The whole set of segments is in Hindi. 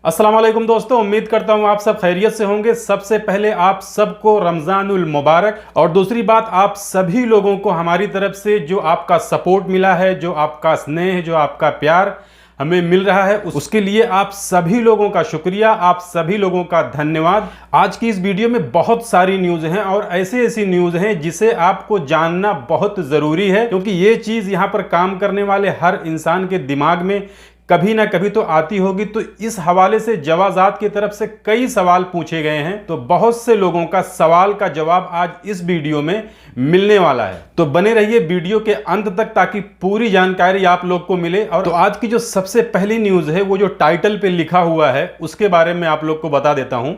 अस्सलाम वालेकुम दोस्तों, उम्मीद करता हूँ आप सब खैरियत से होंगे। सबसे पहले आप सबको रमज़ानुल मुबारक। और दूसरी बात, आप सभी लोगों को हमारी तरफ से जो आपका सपोर्ट मिला है, जो आपका स्नेह, जो आपका प्यार हमें मिल रहा है, उसके लिए आप सभी लोगों का शुक्रिया, आप सभी लोगों का धन्यवाद। आज की इस वीडियो में बहुत सारी न्यूज़ हैं और ऐसी ऐसी न्यूज़ हैं जिसे आपको जानना बहुत ज़रूरी है, क्योंकि ये चीज़ यहाँ पर काम करने वाले हर इंसान के दिमाग में कभी ना कभी तो आती होगी। तो इस हवाले से जवाजात की तरफ से कई सवाल पूछे गए हैं, तो बहुत से लोगों का सवाल का जवाब आज इस वीडियो में मिलने वाला है। तो बने रहिए वीडियो के अंत तक ताकि पूरी जानकारी आप लोग को मिले। और तो आज की जो सबसे पहली न्यूज़ है वो जो टाइटल पे लिखा हुआ है उसके बारे में आप लोग को बता देता हूं।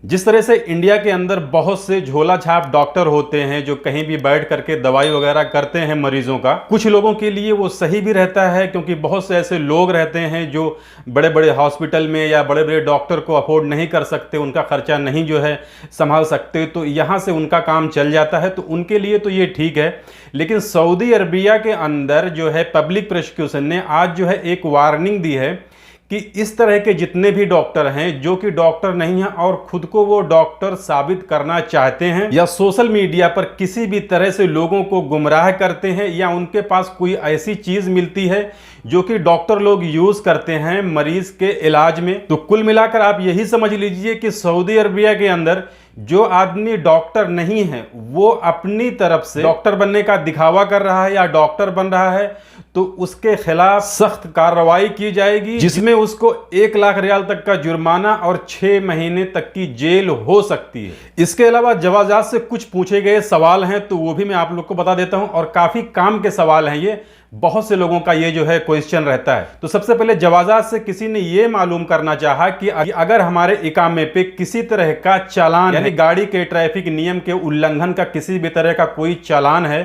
जिस तरह से इंडिया के अंदर बहुत से झोला छाप डॉक्टर होते हैं जो कहीं भी बैठ करके दवाई वगैरह करते हैं मरीजों का, कुछ लोगों के लिए वो सही भी रहता है, क्योंकि बहुत से ऐसे लोग रहते हैं जो बड़े बड़े हॉस्पिटल में या बड़े बड़े डॉक्टर को अफोर्ड नहीं कर सकते, उनका खर्चा नहीं जो है संभाल सकते, तो यहाँ से उनका काम चल जाता है, तो उनके लिए तो ये ठीक है। लेकिन सऊदी अरबिया के अंदर जो है पब्लिक प्रोसिक्यूशन ने आज जो है एक वार्निंग दी है कि इस तरह के जितने भी डॉक्टर हैं जो कि डॉक्टर नहीं हैं और खुद को वो डॉक्टर साबित करना चाहते हैं, या सोशल मीडिया पर किसी भी तरह से लोगों को गुमराह करते हैं, या उनके पास कोई ऐसी चीज मिलती है जो कि डॉक्टर लोग यूज करते हैं मरीज के इलाज में, तो कुल मिलाकर आप यही समझ लीजिए कि सऊदी अरबिया के अंदर जो आदमी डॉक्टर नहीं है वो अपनी तरफ से डॉक्टर बनने का दिखावा कर रहा है या डॉक्टर बन रहा है, तो उसके खिलाफ सख्त कार्रवाई की जाएगी, जिसमें उसको 1 लाख रियाल तक का जुर्माना और 6 महीने तक की जेल हो सकती है। इसके अलावा जवाजात से कुछ पूछे गए सवाल हैं, तो वो भी मैं आप लोग को बता देता हूं, और काफी काम के सवाल हैं ये। बहुत से लोगों का ये जो है क्वेश्चन रहता है। तो सबसे पहले जवाजात से किसी ने ये मालूम करना चाहा कि अगर हमारे इकामे पे किसी तरह का चालान, यानी गाड़ी के ट्रैफिक नियम के उल्लंघन का किसी भी तरह का कोई चालान है,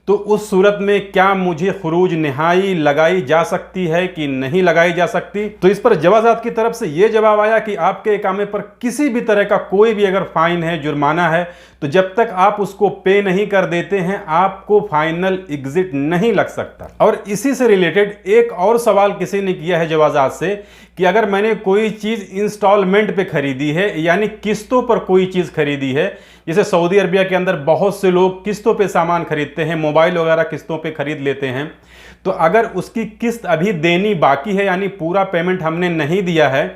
तो उस सूरत में क्या मुझे खुरूज निहाई लगाई जा सकती है कि नहीं लगाई जा सकती। तो इस पर जवाजात की तरफ से यह जवाब आया कि आपके इकामे पर किसी भी तरह का कोई भी अगर फाइन है, जुर्माना है, तो जब तक आप उसको पे नहीं कर देते हैं आपको फाइनल एग्जिट नहीं लग सकता। और इसी से रिलेटेड एक और सवाल किसी ने किया है जवाजात से कि अगर मैंने कोई चीज इंस्टॉलमेंट पे खरीदी है, यानी किस्तों पर कोई चीज खरीदी है, जैसे सऊदी अरबिया के अंदर बहुत से लोग किस्तों पे सामान खरीदते हैं, मोबाइल वगैरह किस्तों पे खरीद लेते हैं, तो अगर उसकी किस्त अभी देनी बाकी है, यानी पूरा पेमेंट हमने नहीं दिया है,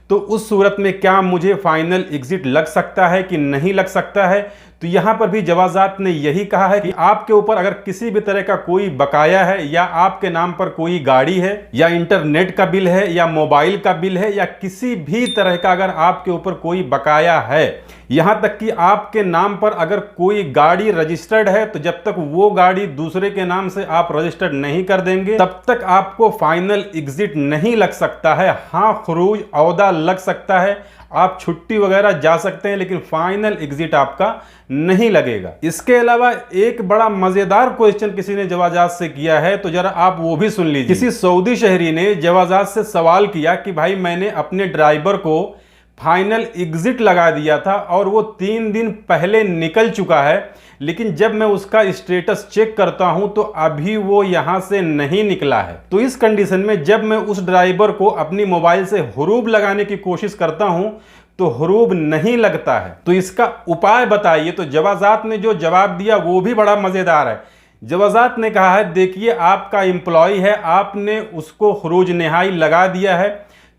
तो उस सूरत में क्या मुझे फाइनल एग्जिट लग सकता है कि नहीं लग सकता है। तो यहां पर भी जवाजात ने यही कहा है कि आपके ऊपर अगर किसी भी तरह का कोई बकाया है, या आपके नाम पर कोई गाड़ी है, या इंटरनेट का बिल है, या मोबाइल का बिल है, या किसी भी तरह का अगर आपके ऊपर कोई बकाया है, यहां तक कि आपके नाम पर अगर कोई गाड़ी रजिस्टर्ड है, तो जब तक वो गाड़ी दूसरे के नाम से आप रजिस्टर्ड नहीं कर देंगे तब तक आपको फाइनल एग्जिट नहीं लग सकता है। हाँ, खुरूज औदा लग सकता है, आप छुट्टी वगैरह जा सकते हैं, लेकिन फाइनल एग्जिट आपका नहीं लगेगा। इसके अलावा एक बड़ा मजेदार क्वेश्चन किसी ने जवाजात से किया है, तो जरा आप वो भी सुन लीजिए। किसी सऊदी शहरी ने जवाजात से सवाल किया कि भाई मैंने अपने ड्राइवर को फाइनल एग्जिट लगा दिया था और वो 3 दिन पहले निकल चुका है, लेकिन जब मैं उसका स्टेटस चेक करता हूं तो अभी वो यहां से नहीं निकला है। तो इस कंडीशन में जब मैं उस ड्राइवर को अपनी मोबाइल से हुरूब लगाने की कोशिश करता हूं तो हुरूब नहीं लगता है, तो इसका उपाय बताइए। तो जवाजात ने जो जवाब दिया वो भी बड़ा मजेदार है। जवाजात ने कहा है, देखिए आपका एम्प्लॉय है, आपने उसको खुरूज निहाई लगा दिया है,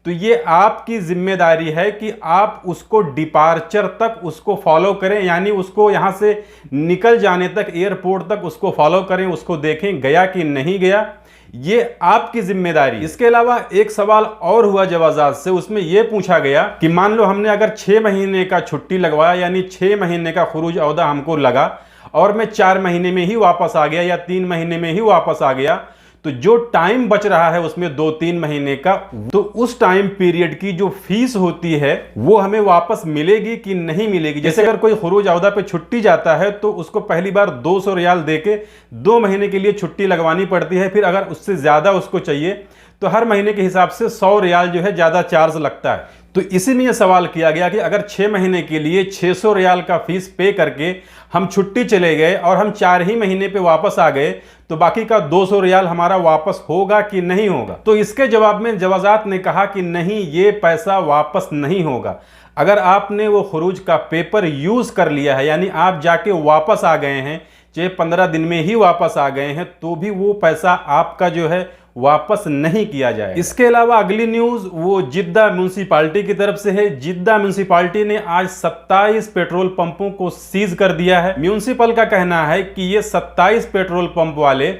तो ये आपकी जिम्मेदारी है कि आप उसको डिपार्चर तक उसको फॉलो करें, यानी उसको यहाँ से निकल जाने तक, एयरपोर्ट तक उसको फॉलो करें, उसको देखें गया कि नहीं गया, ये आपकी जिम्मेदारी। इसके अलावा एक सवाल और हुआ जवाजात से, उसमें यह पूछा गया कि मान लो हमने अगर 6 महीने का छुट्टी लगवाया, यानी 6 महीने का खुरूज औदा हमको लगा और मैं 4 महीने में ही वापस आ गया या 3 महीने में ही वापस आ गया, तो जो टाइम बच रहा है उसमें 2-3 महीने का, तो उस टाइम पीरियड की जो फीस होती है वो हमें वापस मिलेगी कि नहीं मिलेगी। जैसे अगर कोई खुरूज औदा पे छुट्टी जाता है तो उसको पहली बार 200 रियाल देके 2 महीने के लिए छुट्टी लगवानी पड़ती है, फिर अगर उससे ज्यादा उसको चाहिए तो हर महीने के हिसाब से 100 रियाल जो है ज़्यादा चार्ज लगता है। तो इसी में यह सवाल किया गया कि अगर 6 महीने के लिए 600 रियाल का फीस पे करके हम छुट्टी चले गए और हम 4 ही महीने पे वापस आ गए तो बाकी का 200 रियाल हमारा वापस होगा कि नहीं होगा। तो इसके जवाब में जवाजात ने कहा कि नहीं, ये पैसा वापस नहीं होगा। अगर आपने वो खुरूज का पेपर यूज कर लिया है, यानी आप जाके वापस आ गए हैं, चाहे 15 दिन में ही वापस आ गए हैं, तो भी वो पैसा आपका जो है वापस नहीं किया जाए। इसके अलावा अगली न्यूज वो जिद्दा म्यूनिसिपालिटी की तरफ से है। जिद्दा म्यूनिसिपालिटी ने आज 27 पेट्रोल पंपों को सीज कर दिया है। म्यूनिसिपल का कहना है कि ये 27 पेट्रोल पंप वाले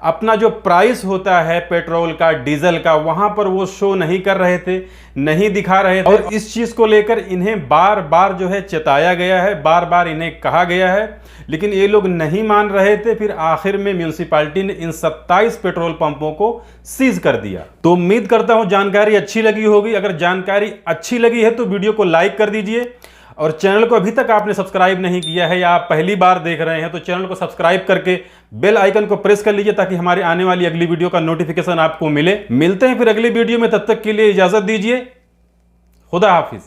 अपना जो प्राइस होता है पेट्रोल का, डीजल का, वहां पर वो शो नहीं कर रहे थे, नहीं दिखा रहे थे, और इस चीज को लेकर इन्हें बार बार जो है चेताया गया है, बार बार इन्हें कहा गया है, लेकिन ये लोग नहीं मान रहे थे। फिर आखिर में म्यूनिसिपालिटी ने इन 27 पेट्रोल पंपों को सीज कर दिया। तो उम्मीद करता हूं जानकारी अच्छी लगी होगी। अगर जानकारी अच्छी लगी है तो वीडियो को लाइक कर दीजिए, और चैनल को अभी तक आपने सब्सक्राइब नहीं किया है या आप पहली बार देख रहे हैं तो चैनल को सब्सक्राइब करके बेल आइकन को प्रेस कर लीजिए ताकि हमारे आने वाली अगली वीडियो का नोटिफिकेशन आपको मिले। मिलते हैं फिर अगली वीडियो में, तब तक के लिए इजाजत दीजिए। खुदा हाफिज।